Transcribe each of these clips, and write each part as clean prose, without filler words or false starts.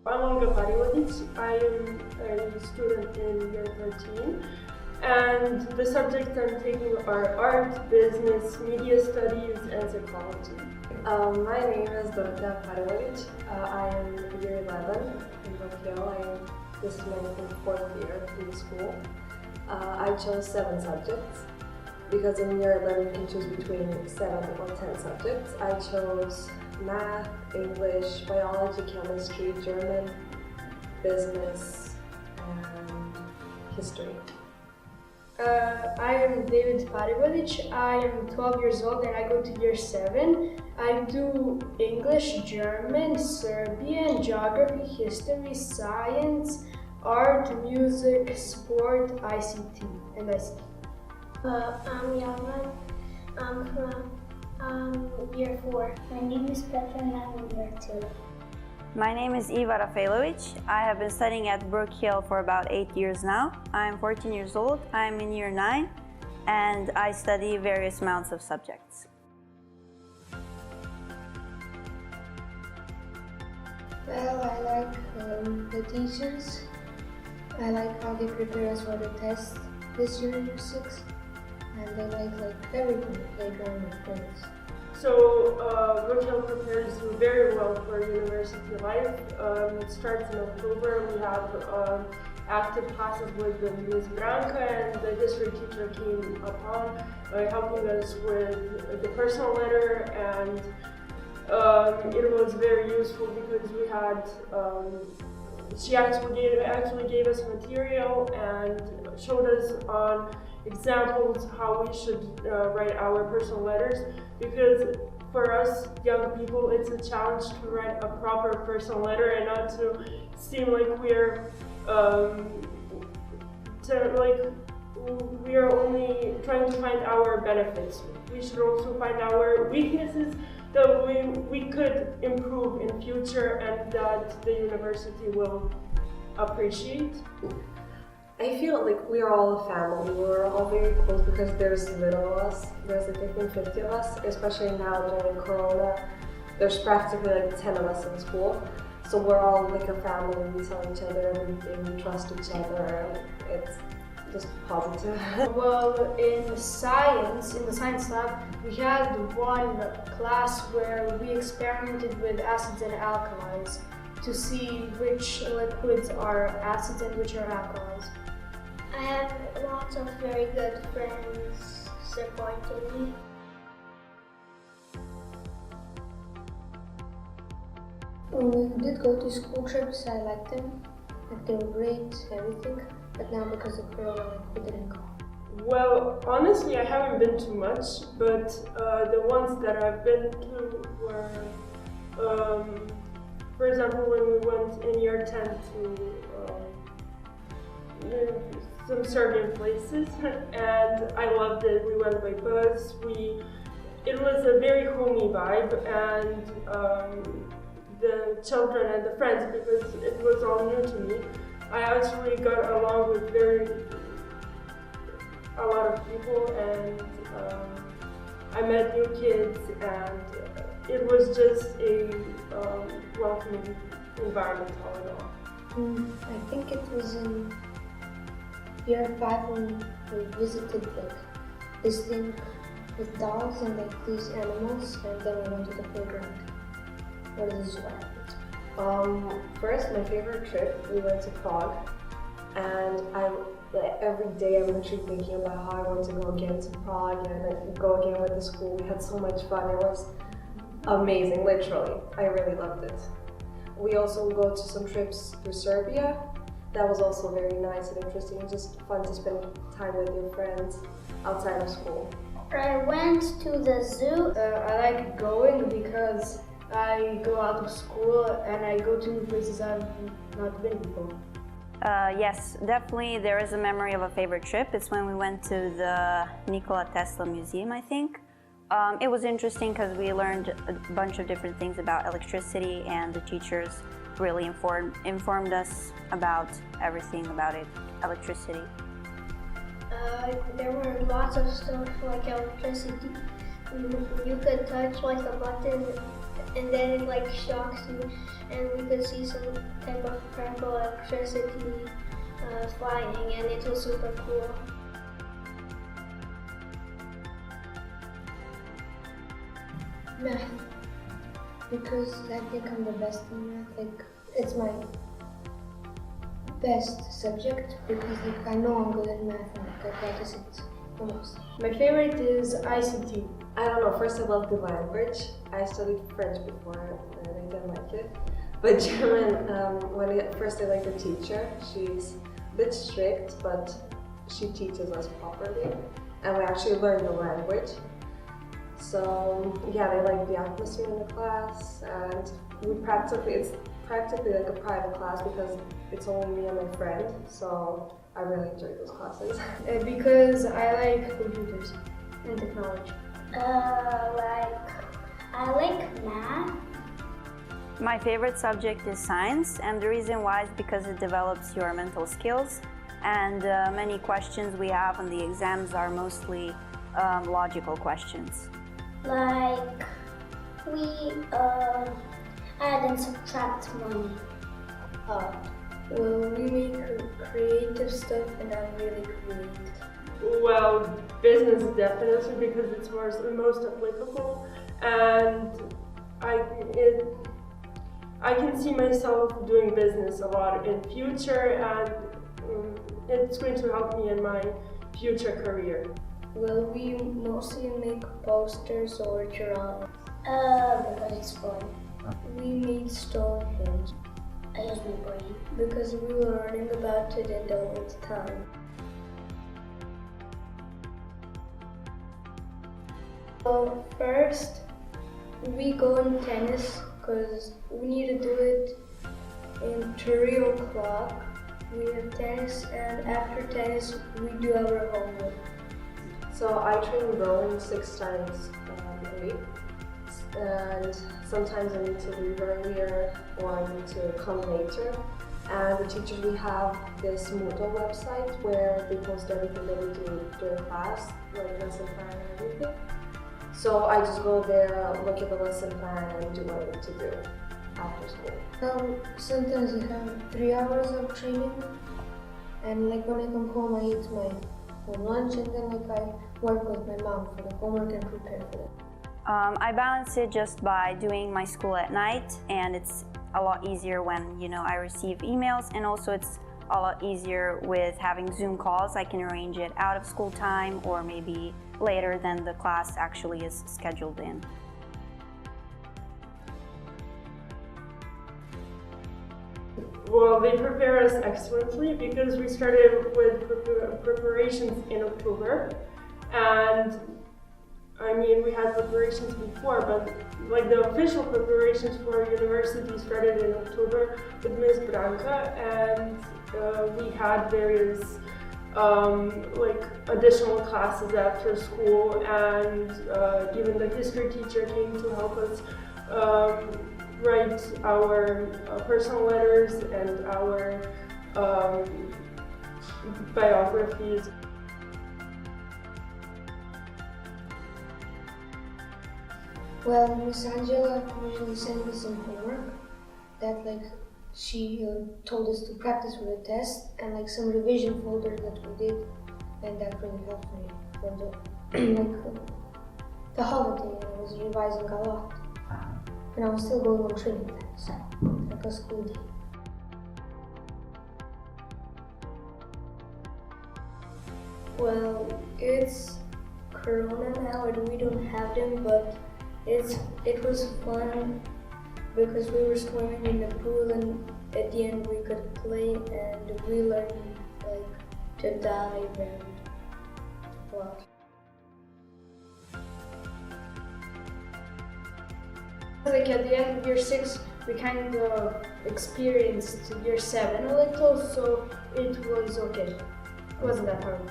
I'm Olga Parivodic. I am a student in year 13, and the subjects I'm taking are art, business, media studies, and psychology. My name is Brook Hill International School. I am year 11 in Brook Hill. This is my fourth year in the school. I chose 7 subjects because in year 11 you can choose between 7 or 10 subjects. I chose math, English, biology, chemistry, German, business, and history. I am David Parivodic. I am 12 years old and I go to year 7. I do English, German, Serbian, geography, history, science, art, music, sport, ICT, and ICT. I'm Yaman. I'm from year 4. My name is Petra and I'm in year 2. My name is Eva Rafailovic. I have been studying at Brook Hill for about 8 years now. I'm 14 years old. I'm in year 9 and I study various amounts of subjects. Well, I like the teachers. I like how they prepare us for the test this year in year 6. And I like everything they go with friends. So, Brook Hill prepares you very well for university life. It starts in October. We have active classes with Ms. Branka, and the history teacher came upon helping us with the personal letter, and it was very useful because we had she actually gave us material and showed us on examples how we should write our personal letters, because for us young people it's a challenge to write a proper personal letter and not to seem like we're only trying to find our benefits. We should also find our weaknesses that we could improve in future and that the university will appreciate. I feel like we are all a family. We're all very close because there's little of us. There's like I think 50 of us, especially now during Corona. There's practically like 10 of us in school. So we're all like a family. We tell each other everything, we trust each other. It's just positive. Well, in the science lab, we had one class where we experimented with acids and alkalis to see which liquids are acids and which are alkalis. I have lots of very good friends supporting me. When we did go to school trips, I liked them. Like they were great, everything. But now because of Corona, we didn't go. Well, honestly, I haven't been to much, but the ones that I've been to were, for example, when we went in year 10 to some Serbian places, and I loved it. We went by bus. It was a very homey vibe, and the children and the friends, because it was all new to me, I actually got along with a lot of people, and I met new kids, and it was just a welcoming environment all in all. I think it was in year 5 when we visited like this thing with dogs and like these animals, and then we went to the playground. Or the zoo. First, my favorite trip, we went to Prague, and every day I'm literally thinking about how I want to go again to Prague and go again with the school. We had so much fun. It was amazing, literally. I really loved it. We also go to some trips through Serbia. That was also very nice and interesting. It was just fun to spend time with your friends outside of school. I went to the zoo. I like going because I go out of school and I go to new places I've not been before. Yes, definitely there is a memory of a favorite trip. It's when we went to the Nikola Tesla Museum, I think. It was interesting because we learned a bunch of different things about electricity, and the teachers really informed us about everything about it, electricity. There were lots of stuff like electricity. You could touch like a button and then it like shocks you, and we could see some type of purple electricity flying, and it was super cool. Math. Because I think I'm the best in math. Like, it's my best subject because like, I know I'm good at math and like, I practice it the most. My favorite is ICT. I don't know, first I love the language. I studied French before and I didn't like it. But German, first I like the teacher. She's a bit strict, but she teaches us properly. And we actually learn the language. So yeah, I like the atmosphere in the class, and it's practically like a private class because it's only me and my friend. So I really enjoy those classes. Because I like computers and technology. I like math. My favorite subject is science, and the reason why is because it develops your mental skills, and many questions we have on the exams are mostly logical questions. Like we add and subtract money. Well, we make creative stuff, and I'm really creative. Well, business definitely because it's most applicable, and I can see myself doing business a lot in future, and it's going to help me in my future career. Well, we mostly make posters or drawings. Because it's fun. We made Stonehenge I just make brain. because we were learning about it in the old time. Well, first we go in tennis because we need to do it in 3 o'clock. We have tennis, and after tennis we do our homework. So I train rowing 6 times a week, and sometimes I need to leave earlier or I need to come later. And the teachers, we have this Moodle website where they post everything that we do during class, like lesson plan and everything. So I just go there, look at the lesson plan, and do what I need to do after school. Sometimes I have 3 hours of training, and like when I come home, I eat my own lunch, and then like I work with my mom for the homework and prepare for it. I balance it just by doing my school at night, and it's a lot easier when I receive emails, and also it's a lot easier with having Zoom calls. I can arrange it out of school time or maybe later than the class actually is scheduled in. Well, they prepare us excellently because we started with preparations in October, and I mean, we had preparations before, but like the official preparations for university started in October with Ms. Branca, and we had various like additional classes after school, and even the history teacher came to help us write our personal letters and our biographies. Well, Miss Angela usually sends me some homework that like she told us to practice for the test, and like some revision folder that we did, and that really helped me for the holiday. I was revising a lot, and I was still going on training then, so like a school day. Well, it's Corona now, and we don't have them, but it was fun because we were swimming in the pool, and at the end we could play, and we learned like to dive and well. Like at the end of year 6, we kind of experienced year 7 a little, so it was okay. It wasn't that hard.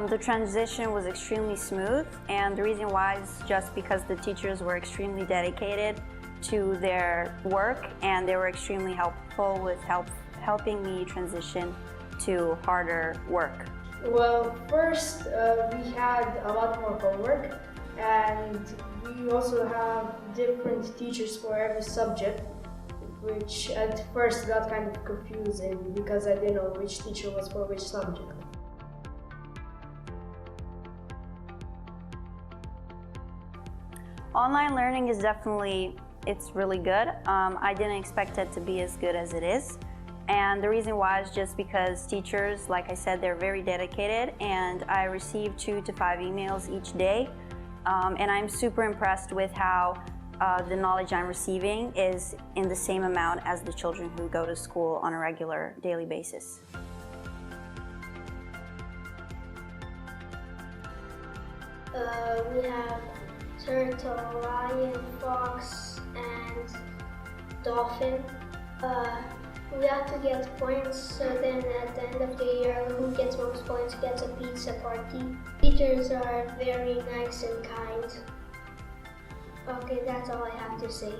The transition was extremely smooth, and the reason why is just because the teachers were extremely dedicated to their work, and they were extremely helpful with helping me transition to harder work. Well, first we had a lot more homework, and we also have different teachers for every subject, which at first got kind of confusing because I didn't know which teacher was for which subject. Online learning is definitely, it's really good. I didn't expect it to be as good as it is. And the reason why is just because teachers, like I said, they're very dedicated, and I receive 2 to 5 emails each day. And I'm super impressed with how the knowledge I'm receiving is in the same amount as the children who go to school on a regular daily basis. We have turtle, lion, fox, and dolphin. We have to get points, so then at the end of the year, who gets most points gets a pizza party. Teachers are very nice and kind. Okay, that's all I have to say.